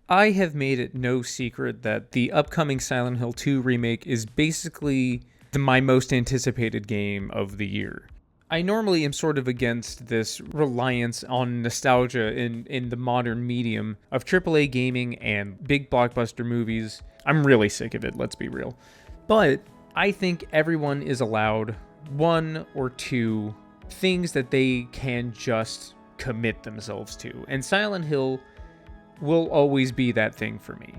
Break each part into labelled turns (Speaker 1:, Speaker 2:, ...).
Speaker 1: I have made it no secret that the upcoming Silent Hill 2 remake is basically my most anticipated game of the year. I normally am sort of against this reliance on nostalgia in the modern medium of AAA gaming and big blockbuster movies. I'm really sick of it, let's be real. But I think everyone is allowed one or two things that they can just commit themselves to. And Silent Hill will always be that thing for me.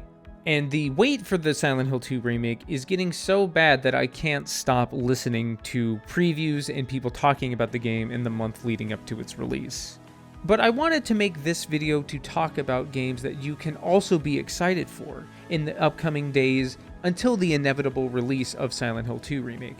Speaker 1: And the wait for the Silent Hill 2 remake is getting so bad that I can't stop listening to previews and people talking about the game in the month leading up to its release. But I wanted to make this video to talk about games that you can also be excited for in the upcoming days until the inevitable release of Silent Hill 2 remake.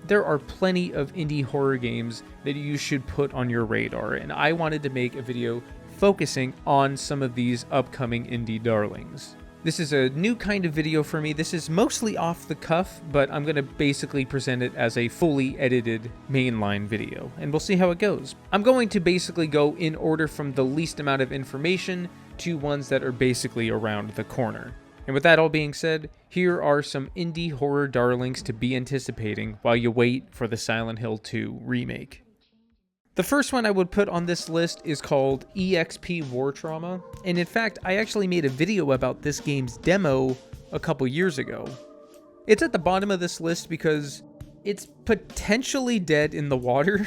Speaker 1: There are plenty of indie horror games that you should put on your radar, and I wanted to make a video focusing on some of these upcoming indie darlings. This is a new kind of video for me. This is mostly off the cuff, but I'm going to basically present it as a fully edited mainline video, and we'll see how it goes. I'm going to basically go in order from the least amount of information to ones that are basically around the corner. And with that all being said, here are some indie horror darlings to be anticipating while you wait for the Silent Hill 2 remake. The first one I would put on this list is called Exp War Trauma, and in fact, I actually made a video about this game's demo a couple years ago. It's at the bottom of this list because it's potentially dead in the water.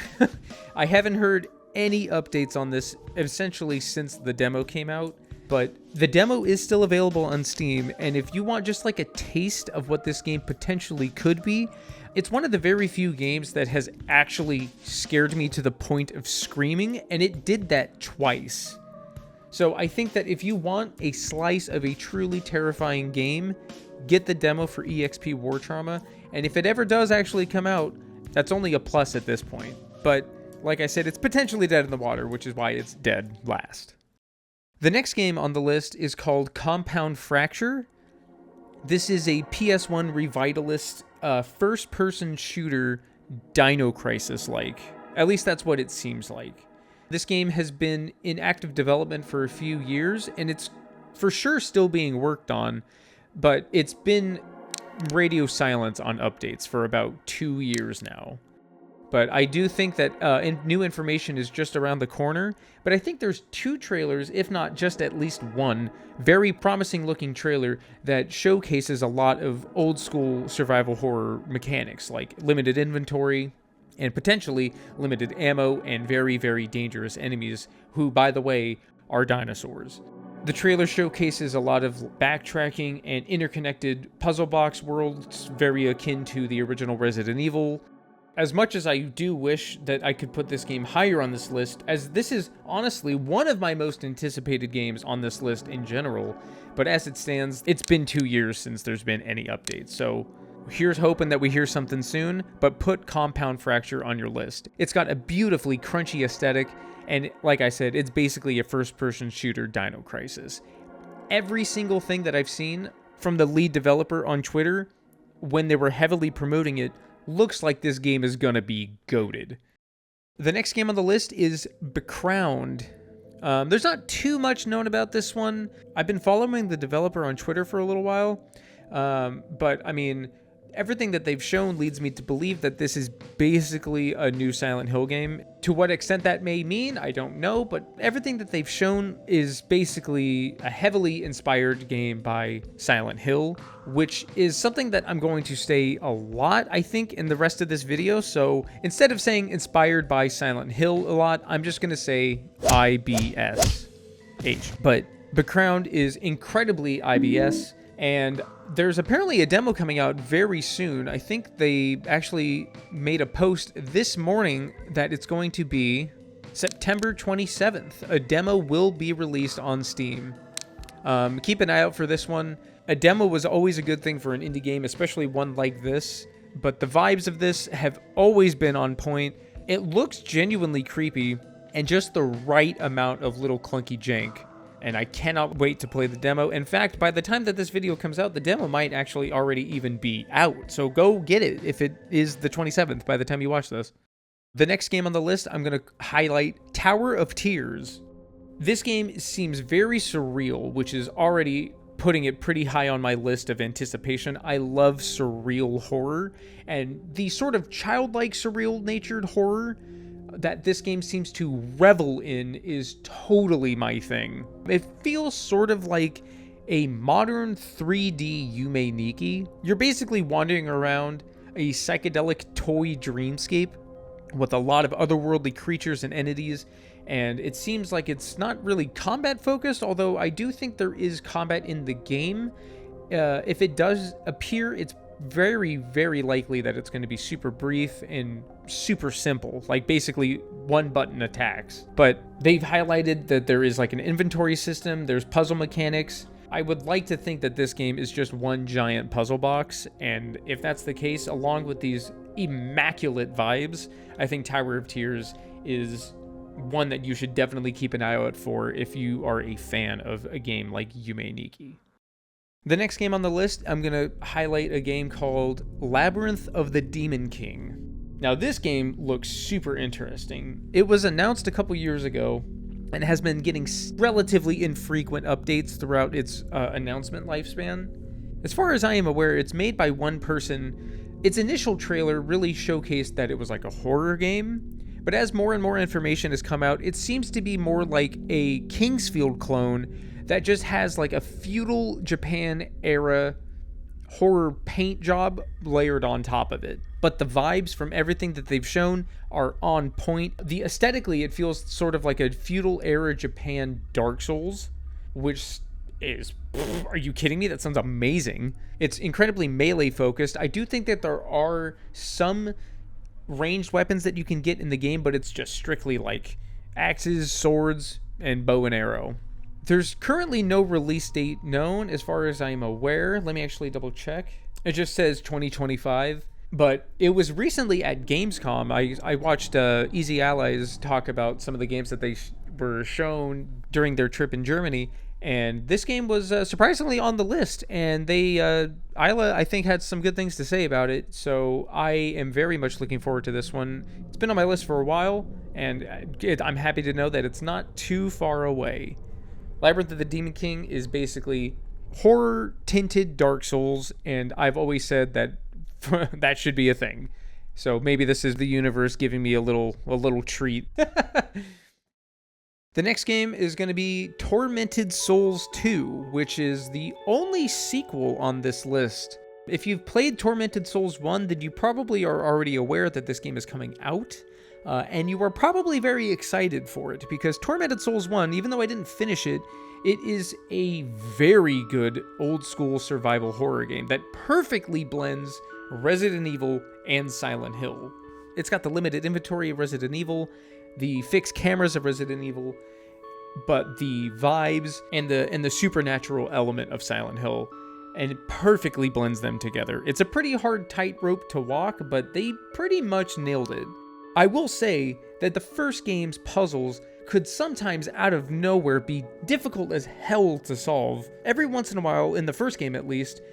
Speaker 1: I haven't heard any updates on this essentially since the demo came out, but the demo is still available on Steam, and if you want just like a taste of what this game potentially could be, it's one of the very few games that has actually scared me to the point of screaming, and it did that twice. So I think that if you want a slice of a truly terrifying game, get the demo for Exp War Trauma, and if it ever does actually come out, that's only a plus at this point. But like I said, it's potentially dead in the water, which is why it's dead last. The next game on the list is called Compound Fracture. This is a PS1 revitalist first-person shooter Dino Crisis-like. At least that's what it seems like. This game has been in active development for a few years, and it's for sure still being worked on, but it's been radio silence on updates for about 2 years now. But I do think that new information is just around the corner. But I think there's 2 trailers, if not just at least one, very promising looking trailer that showcases a lot of old school survival horror mechanics, like limited inventory and potentially limited ammo and very, very dangerous enemies who, by the way, are dinosaurs. The trailer showcases a lot of backtracking and interconnected puzzle box worlds, very akin to the original Resident Evil. As much as I do wish that I could put this game higher on this list, as this is honestly one of my most anticipated games on this list in general, but as it stands, it's been 2 years since there's been any updates, so here's hoping that we hear something soon, but put Compound Fracture on your list. It's got a beautifully crunchy aesthetic, and like I said, it's basically a first-person shooter Dino Crisis. Every single thing that I've seen from the lead developer on Twitter, when they were heavily promoting it, looks like this game is gonna be goated. The next game on the list is Becrowned. There's not too much known about this one. I've been following the developer on Twitter for a little while, but I mean, everything that they've shown leads me to believe that this is basically a new Silent Hill game. To what extent that may mean, I don't know, but everything that they've shown is basically a heavily inspired game by Silent Hill, which is something that I'm going to say a lot, I think, in the rest of this video. So instead of saying inspired by Silent Hill a lot, I'm just going to say IBS. But Becrowned is incredibly IBS, and there's apparently a demo coming out very soon. I think they actually made a post this morning that it's going to be September 27th. A demo will be released on Steam. Keep an eye out for this one. A demo was always a good thing for an indie game, especially one like this, but the vibes of this have always been on point. It looks genuinely creepy and just the right amount of little clunky jank. And I cannot wait to play the demo. In fact, by the time that this video comes out, the demo might actually already even be out. So go get it if it is the 27th by the time you watch this. The next game on the list, I'm going to highlight Tower of Tears. This game seems very surreal, which is already putting it pretty high on my list of anticipation. I love surreal horror, and the sort of childlike surreal-natured horror that this game seems to revel in is totally my thing. It feels sort of like a modern 3D Yume Nikki. You're basically wandering around a psychedelic toy dreamscape with a lot of otherworldly creatures and entities, and it seems like it's not really combat focused, although I do think there is combat in the game. If it does appear, it's very, very likely that it's going to be super brief and super simple, like basically one button attacks. But they've highlighted that there is like an inventory system, there's puzzle mechanics. I would like to think that this game is just one giant puzzle box, and if that's the case, along with these immaculate vibes, I think Tower of Tears is one that you should definitely keep an eye out for if you are a fan of a game like Yume Nikki. The next game on the list, I'm going to highlight a game called Labyrinth of the Demon King. Now, this game looks super interesting. It was announced a couple years ago and has been getting relatively infrequent updates throughout its announcement lifespan. As far as I am aware, it's made by one person. Its initial trailer really showcased that it was like a horror game, but as more and more information has come out, it seems to be more like a Kingsfield clone that just has like a feudal Japan era horror paint job layered on top of it. But the vibes from everything that they've shown are on point. Aesthetically, it feels sort of like a feudal era Japan Dark Souls, which is, are you kidding me? That sounds amazing. It's incredibly melee focused. I do think that there are some ranged weapons that you can get in the game, but it's just strictly like axes, swords, and bow and arrow. There's currently no release date known as far as I'm aware. Let me actually double check. It just says 2025, but it was recently at Gamescom. I watched Easy Allies talk about some of the games that they were shown during their trip in Germany, and this game was surprisingly on the list, and Isla, I think, had some good things to say about it, so I am very much looking forward to this one. It's been on my list for a while, and I'm happy to know that it's not too far away. Labyrinth of the Demon King is basically horror-tinted Dark Souls, and I've always said that that should be a thing. So maybe this is the universe giving me a little treat. The next game is going to be Tormented Souls 2, which is the only sequel on this list. If you've played Tormented Souls 1, then you probably are already aware that this game is coming out. And you are probably very excited for it, because Tormented Souls 1, even though I didn't finish it, it is a very good old-school survival horror game that perfectly blends Resident Evil and Silent Hill. It's got the limited inventory of Resident Evil, the fixed cameras of Resident Evil, but the vibes and the supernatural element of Silent Hill, and it perfectly blends them together. It's a pretty hard tightrope to walk, but they pretty much nailed it. I will say that the first game's puzzles could sometimes out of nowhere be difficult as hell to solve. Every once in a while, in the first game at least,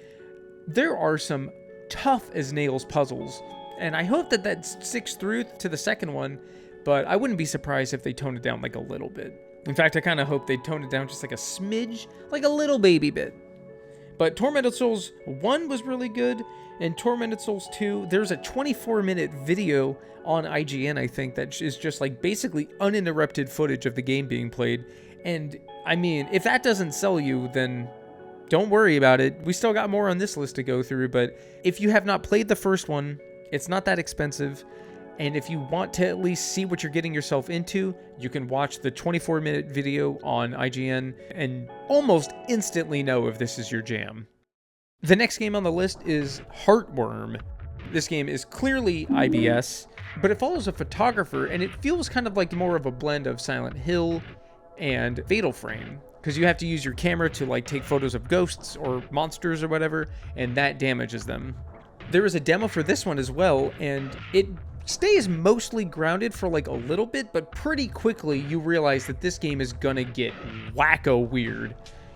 Speaker 1: there are some tough as nails puzzles, and I hope that sticks through to the second one, but I wouldn't be surprised if they tone it down like a little bit. In fact, I kind of hope they tone it down just like a smidge, like a little baby bit. But Tormented Souls 1 was really good, and Tormented Souls 2, there's a 24-minute video on IGN, I think, that is just like basically uninterrupted footage of the game being played. And I mean, if that doesn't sell you, then don't worry about it. We still got more on this list to go through, but if you have not played the first one, it's not that expensive. And if you want to at least see what you're getting yourself into, you can watch the 24-minute video on IGN and almost instantly know if this is your jam. The next game on the list is Heartworm. This game is clearly IBS, but it follows a photographer, and it feels kind of like more of a blend of Silent Hill and Fatal Frame, because you have to use your camera to like take photos of ghosts or monsters or whatever, and that damages them. There is a demo for this one as well, and it stays mostly grounded for like a little bit, but pretty quickly you realize that this game is gonna get wacko weird.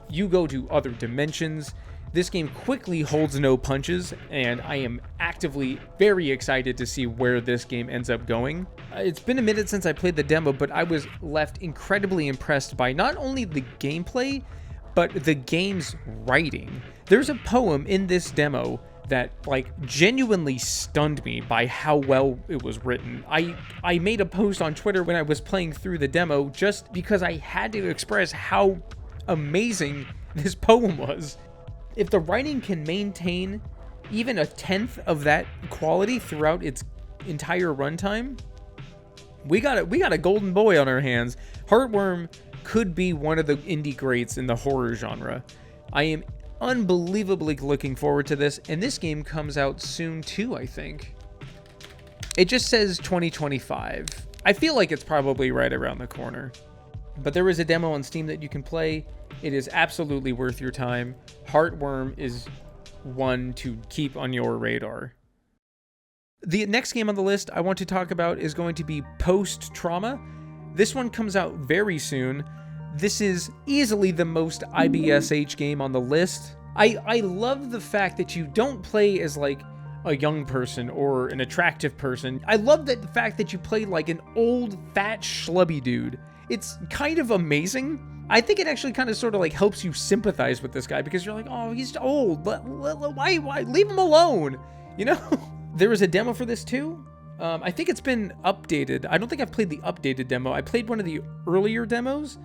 Speaker 1: You go to other dimensions, This game quickly holds no punches, and I am actively very excited to see where this game ends up going. It's been a minute since I played the demo, but I was left incredibly impressed by not only the gameplay, but the game's writing. There's a poem in this demo that like genuinely stunned me by how well it was written. I made a post on Twitter when I was playing through the demo just because I had to express how amazing this poem was. If the writing can maintain even a tenth of that quality throughout its entire runtime, we got a golden boy on our hands. Heartworm could be one of the indie greats in the horror genre. I am unbelievably looking forward to this, and this game comes out soon too, I think. It just says 2025. I feel like it's probably right around the corner. But there is a demo on Steam that you can play. It is absolutely worth your time. Heartworm is one to keep on your radar. The next game on the list I want to talk about is going to be Post-Trauma. This one comes out very soon. This is easily the most IBSH game on the list. I love the fact that you don't play as like a young person or an attractive person. I love the fact that you play like an old, fat, schlubby dude. It's kind of amazing. I think it actually kind of sort of like helps you sympathize with this guy because you're like, oh, he's old. Why? Leave him alone. You know? There was a demo for this too. I think it's been updated. I don't think I've played the updated demo. I played one of the earlier demos,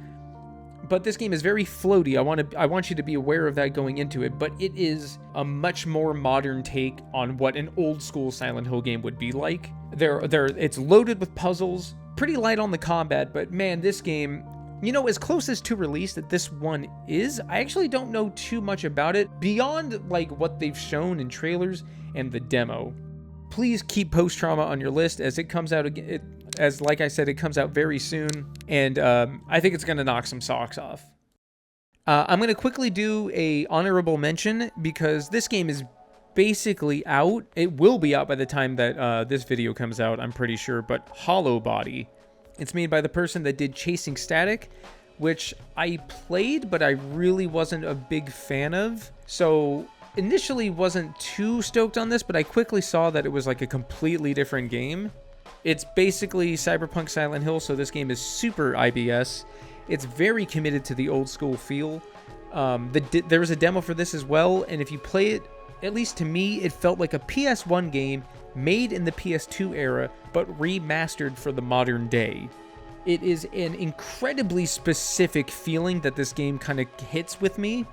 Speaker 1: but this game is very floaty. I want you to be aware of that going into it, but it is a much more modern take on what an old school Silent Hill game would be like. It's loaded with puzzles, pretty light on the combat, but man, this game, you know, as closest to release that this one is, I actually don't know too much about it beyond like what they've shown in trailers and the demo. Please keep Post-Trauma on your list as it comes out again. As like I said, it comes out very soon, and I think it's going to knock some socks off. I'm going to quickly do a honorable mention because this game is basically out. It will be out by the time that this video comes out, I'm pretty sure, but Hollow Body. It's made by the person that did Chasing Static, which I played, but I really wasn't a big fan of. So initially wasn't too stoked on this, but I quickly saw that it was like a completely different game. It's basically Cyberpunk Silent Hill, so this game is super IBS. It's very committed to the old school feel. There was a demo for this as well, and if you play it, at least to me, it felt like a PS1 game made in the PS2 era, but remastered for the modern day. It is an incredibly specific feeling that this game kind of hits with me.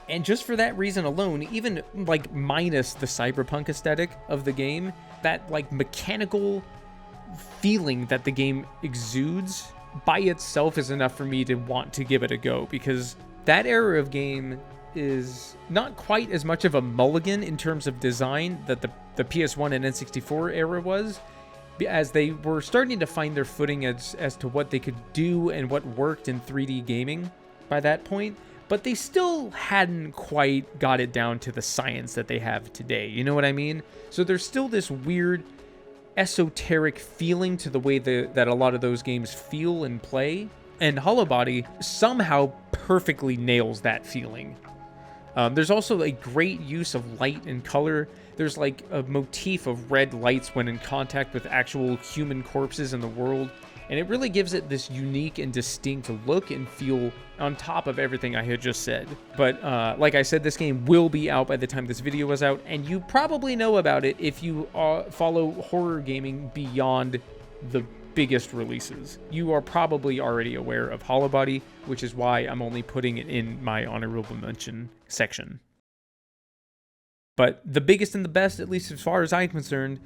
Speaker 1: And just for that reason alone, even like minus the cyberpunk aesthetic of the game, that like mechanical feeling that the game exudes by itself is enough for me to want to give it a go, because that era of game is not quite as much of a mulligan in terms of design that the PS1 and N64 era was, as they were starting to find their footing as to what they could do and what worked in 3D gaming by that point. But they still hadn't quite got it down to the science that they have today. You know what I mean? So there's still this weird esoteric feeling to the way that a lot of those games feel and play. And Hollow Body somehow perfectly nails that feeling. There's also a great use of light and color. There's like a motif of red lights when in contact with actual human corpses in the world. And it really gives it this unique and distinct look and feel on top of everything I had just said. But like I said, this game will be out by the time this video is out, and you probably know about it if you follow horror gaming beyond the biggest releases. You are probably already aware of Hollow Body, which is why I'm only putting it in my honorable mention section. But the biggest and the best, at least as far as I'm concerned,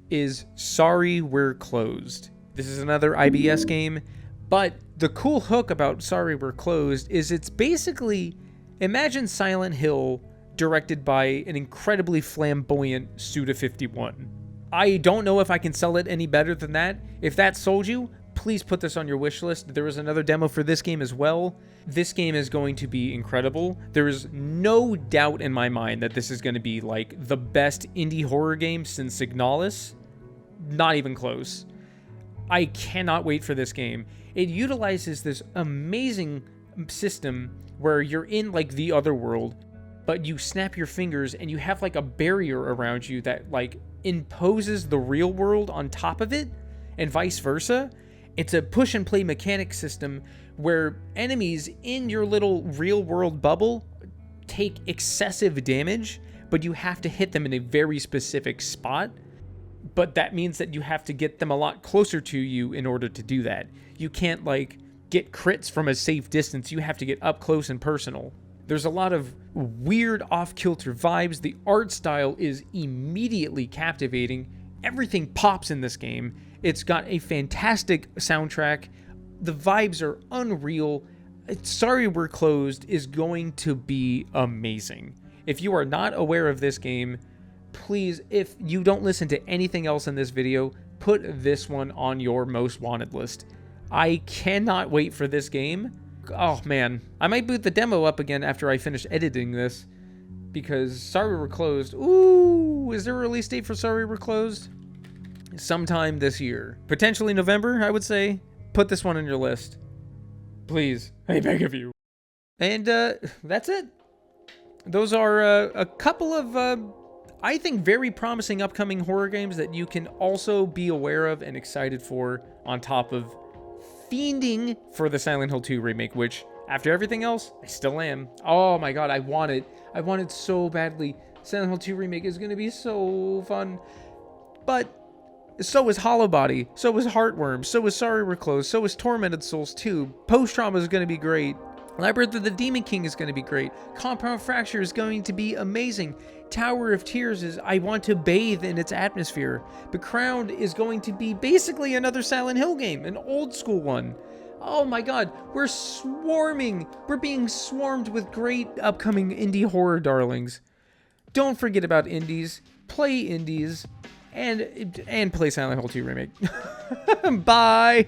Speaker 1: is Sorry We're Closed. This is another IBS game, but the cool hook about Sorry We're Closed is it's basically, imagine Silent Hill directed by an incredibly flamboyant Suda51. I don't know if I can sell it any better than that. If that sold you, please put this on your wish list. There is another demo for this game as well. This game is going to be incredible. There is no doubt in my mind that this is going to be like the best indie horror game since Signalis. Not even close. I cannot wait for this game. It utilizes this amazing system where you're in like the other world. but you snap your fingers and you have like a barrier around you that like imposes the real world on top of it, and vice versa. It's a push and play mechanic system where enemies in your little real world bubble take excessive damage, but you have to hit them in a very specific spot. But that means that you have to get them a lot closer to you in order to do that. You can't like get crits from a safe distance. You have to get up close and personal. There's a lot of weird off-kilter vibes. The art style is immediately captivating. Everything pops in this game. It's got a fantastic soundtrack. The vibes are unreal. Sorry We're Closed is going to be amazing. If you are not aware of this game, please, if you don't listen to anything else in this video, put this one on your most wanted list. I cannot wait for this game. Oh man, I might boot the demo up again after I finish editing this, because Sorry We're Closed. Ooh, is there a release date for Sorry We're Closed? Sometime this year. Potentially November, I would say. Put this one on your list. Please, I beg of you. And that's it. Those are a couple of, I think, very promising upcoming horror games that you can also be aware of and excited for, on top of fiending for the Silent Hill 2 remake, which, after everything else, I still am. Oh my god, I want it. I want it so badly. Silent Hill 2 remake is going to be so fun. But so is Hollow Body, so is Heartworm, so is Sorry We're Closed, so is Tormented Souls 2. Post Trauma is going to be great. Labyrinth of the Demon King is going to be great. Compound Fracture is going to be amazing. Tower of Tears is, I want to bathe in its atmosphere. The Crown is going to be basically another Silent Hill game, an old school one. Oh my god, we're swarming. We're being swarmed with great upcoming indie horror darlings. Don't forget about indies. Play indies. And play Silent Hill 2 Remake. Bye!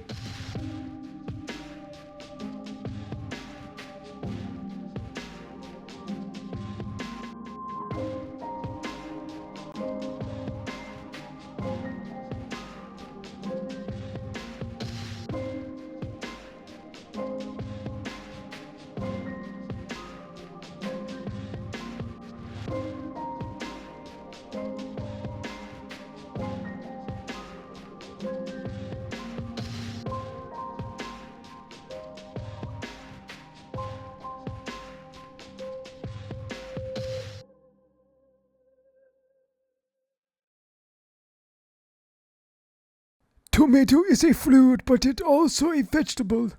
Speaker 2: Tomato is a fruit, but it also a vegetable.